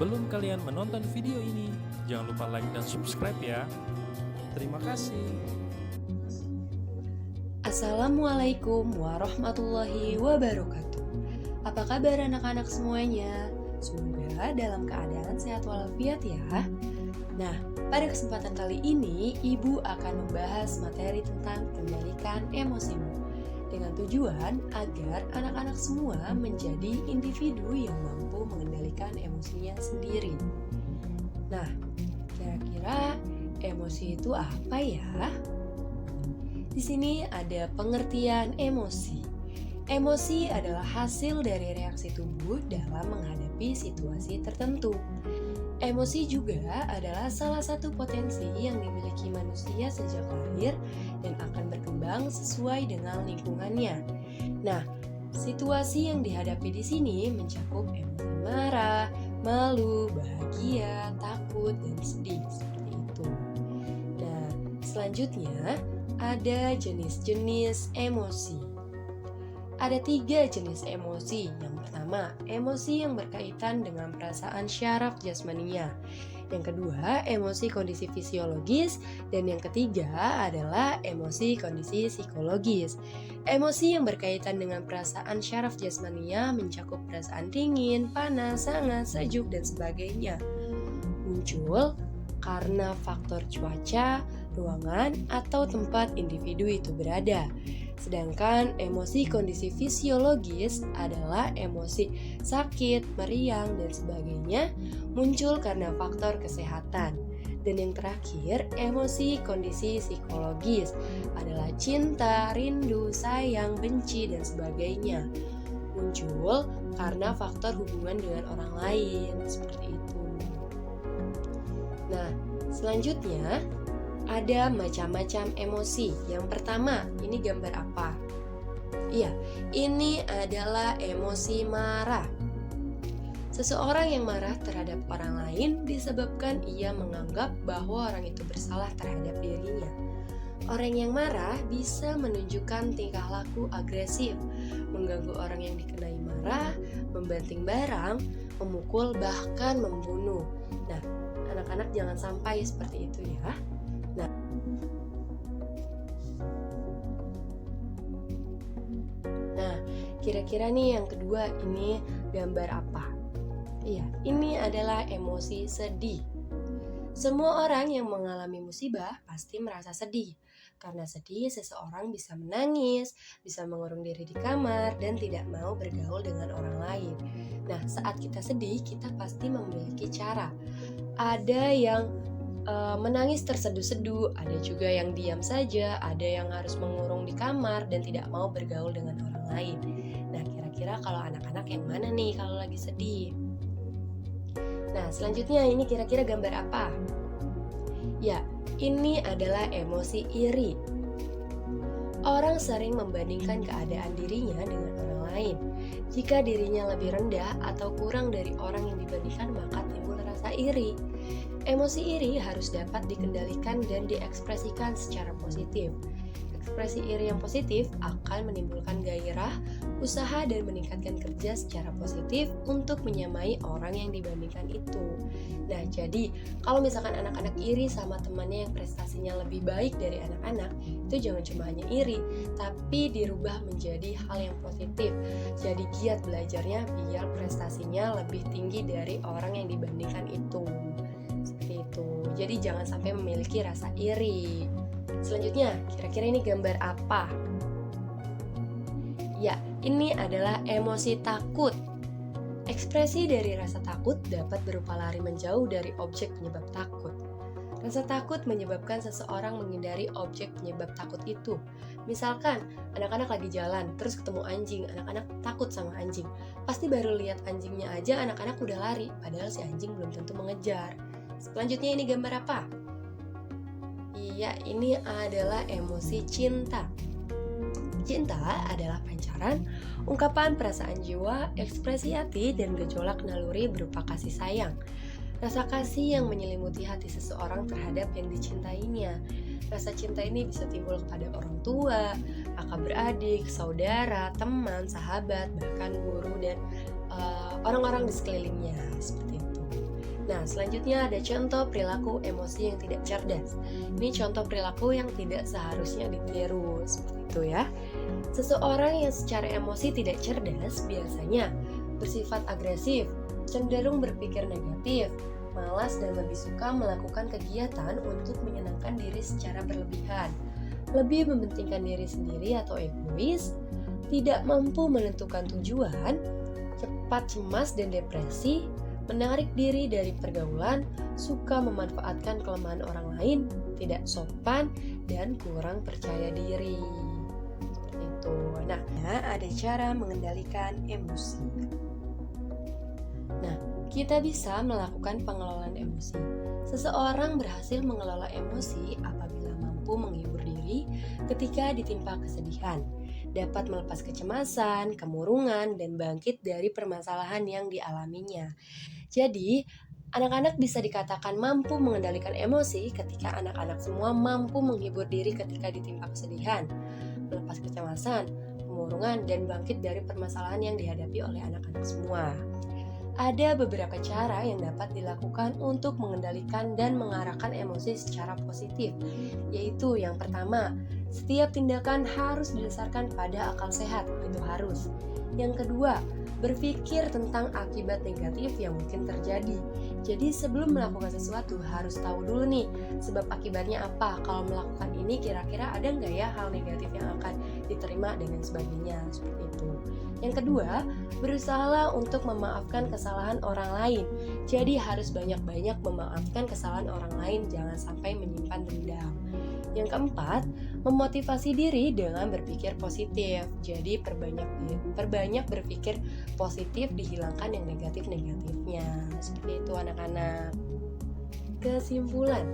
Sebelum kalian menonton video ini, jangan lupa like dan subscribe ya. Terima kasih. Assalamualaikum warahmatullahi wabarakatuh. Apa kabar anak-anak semuanya? Semoga dalam keadaan sehat walafiat ya. Nah, pada kesempatan kali ini Ibu akan membahas materi tentang kendalikan emosimu dengan tujuan agar anak-anak semua menjadi individu yang mampu mengendalikan emosinya sendiri. Nah, kira-kira emosi itu apa ya? Di sini ada pengertian emosi. Emosi adalah hasil dari reaksi tubuh dalam menghadapi situasi tertentu. Emosi juga adalah salah satu potensi yang dimiliki manusia sejak lahir dan akan berkembang sesuai dengan lingkungannya. Nah, situasi yang dihadapi di sini mencakup emosi marah, malu, bahagia, takut, dan sedih seperti itu. Nah, selanjutnya ada jenis-jenis emosi. Ada 3 jenis emosi. Yang pertama, emosi yang berkaitan dengan perasaan syaraf jasmania. Yang kedua, emosi kondisi fisiologis. Dan yang ketiga adalah emosi kondisi psikologis. Emosi yang berkaitan dengan perasaan syaraf jasmania mencakup perasaan dingin, panas, hangat, sejuk, dan sebagainya. Muncul karena faktor cuaca, ruangan, atau tempat individu itu berada. Sedangkan emosi kondisi fisiologis adalah emosi sakit, meriang, dan sebagainya muncul karena faktor kesehatan. Dan yang terakhir, emosi kondisi psikologis adalah cinta, rindu, sayang, benci, dan sebagainya. Muncul karena faktor hubungan dengan orang lain, seperti itu. Nah, selanjutnya ada macam-macam emosi. Yang pertama, ini gambar apa? Iya, ini adalah emosi marah. Seseorang yang marah terhadap orang lain disebabkan ia menganggap bahwa orang itu bersalah terhadap dirinya. Orang yang marah bisa menunjukkan tingkah laku agresif, mengganggu orang yang dikenai marah, membanting barang, memukul, bahkan membunuh. Nah, anak-anak jangan sampai seperti itu ya. Nah, kira-kira nih yang kedua ini gambar apa? Iya, ini adalah emosi sedih. Semua orang yang mengalami musibah pasti merasa sedih. Karena sedih, seseorang bisa menangis, bisa mengurung diri di kamar, dan tidak mau bergaul dengan orang lain. Nah, saat kita sedih, kita pasti memiliki cara. Ada yang menangis terseduh-seduh, ada juga yang diam saja, ada yang harus mengurung di kamar dan tidak mau bergaul dengan orang lain. Nah, kira-kira kalau anak-anak yang mana nih kalau lagi sedih? Nah, selanjutnya ini kira-kira gambar apa? Ya, ini adalah emosi iri. Orang sering membandingkan keadaan dirinya dengan orang lain. Jika dirinya lebih rendah atau kurang dari orang yang dibandingkan, maka timbul rasa iri. Emosi iri harus dapat dikendalikan dan diekspresikan secara positif. Ekspresi iri yang positif akan menimbulkan gairah, usaha, dan meningkatkan kerja secara positif untuk menyamai orang yang dibandingkan itu. Nah, jadi kalau misalkan anak-anak iri sama temannya yang prestasinya lebih baik dari anak-anak, itu jangan cuma hanya iri, tapi dirubah menjadi hal yang positif. Jadi giat belajarnya biar prestasinya lebih tinggi dari orang yang dibandingkan itu. Seperti itu. Jadi jangan sampai memiliki rasa iri. Selanjutnya, kira-kira ini gambar apa? Ya, ini adalah emosi takut. Ekspresi dari rasa takut dapat berupa lari menjauh dari objek penyebab takut. Rasa takut menyebabkan seseorang menghindari objek penyebab takut itu. Misalkan, anak-anak lagi jalan, terus ketemu anjing, anak-anak takut sama anjing. Pasti baru lihat anjingnya aja, anak-anak udah lari, padahal si anjing belum tentu mengejar. Selanjutnya ini gambar apa? Iya, ini adalah emosi cinta. Cinta adalah pancaran, ungkapan perasaan jiwa, ekspresi hati, dan gejolak naluri berupa kasih sayang. Rasa kasih yang menyelimuti hati seseorang terhadap yang dicintainya. Rasa cinta ini bisa timbul kepada orang tua, kakak beradik, saudara, teman, sahabat, bahkan guru, dan orang-orang di sekelilingnya, seperti itu. Nah, selanjutnya ada contoh perilaku emosi yang tidak cerdas. Ini contoh perilaku yang tidak seharusnya ditiru, seperti itu ya. Seseorang yang secara emosi tidak cerdas biasanya bersifat agresif, cenderung berpikir negatif, malas dan lebih suka melakukan kegiatan untuk menyenangkan diri secara berlebihan, lebih mementingkan diri sendiri atau egois, tidak mampu menentukan tujuan, cepat cemas dan depresi, menarik diri dari pergaulan, suka memanfaatkan kelemahan orang lain, tidak sopan, dan kurang percaya diri. Seperti itu. Nah, ada cara mengendalikan emosi. Nah, kita bisa melakukan pengelolaan emosi. Seseorang berhasil mengelola emosi apabila mampu menghibur diri ketika ditimpa kesedihan, dapat melepas kecemasan, kemurungan, dan bangkit dari permasalahan yang dialaminya. Jadi, anak-anak bisa dikatakan mampu mengendalikan emosi ketika anak-anak semua mampu menghibur diri ketika ditimpa kesedihan, melepas kecemasan, kemurungan, dan bangkit dari permasalahan yang dihadapi oleh anak-anak semua. Ada beberapa cara yang dapat dilakukan untuk mengendalikan dan mengarahkan emosi secara positif, yaitu yang pertama, setiap tindakan harus didasarkan pada akal sehat, itu harus. Yang kedua, berpikir tentang akibat negatif yang mungkin terjadi. Jadi sebelum melakukan sesuatu harus tahu dulu nih sebab akibatnya apa. Kalau melakukan ini kira-kira ada nggak ya hal negatif yang akan diterima dan lain sebagainya, seperti itu. Yang kedua, berusahalah untuk memaafkan kesalahan orang lain. Jadi harus banyak-banyak memaafkan kesalahan orang lain, jangan sampai menyimpan dendam. Yang keempat, memotivasi diri dengan berpikir positif. Jadi perbanyak berpikir positif, dihilangkan yang negatif-negatifnya. Seperti itu anak-anak. Kesimpulan,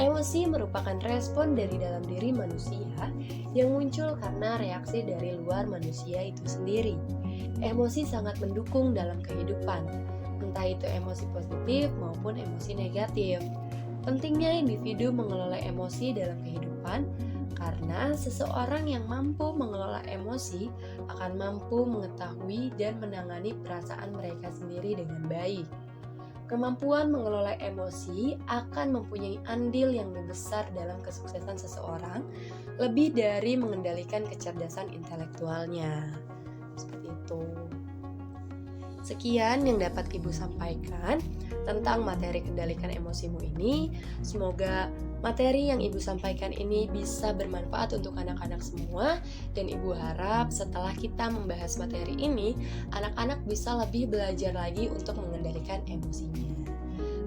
emosi merupakan respon dari dalam diri manusia yang muncul karena reaksi dari luar manusia itu sendiri. Emosi sangat mendukung dalam kehidupan, entah itu emosi positif maupun emosi negatif. Pentingnya individu mengelola emosi dalam kehidupan karena seseorang yang mampu mengelola emosi akan mampu mengetahui dan menangani perasaan mereka sendiri dengan baik. Kemampuan mengelola emosi akan mempunyai andil yang lebih besar dalam kesuksesan seseorang, lebih dari mengendalikan kecerdasan intelektualnya. Seperti itu. Sekian yang dapat Ibu sampaikan tentang materi kendalikan emosimu ini. Semoga materi yang Ibu sampaikan ini bisa bermanfaat untuk anak-anak semua, dan Ibu harap setelah kita membahas materi ini, anak-anak bisa lebih belajar lagi untuk mengendalikan emosinya.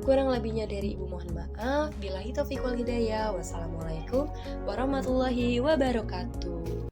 Kurang lebihnya dari Ibu mohon maaf. Billahi taufiq wal hidayah. Wassalamualaikum warahmatullahi wabarakatuh.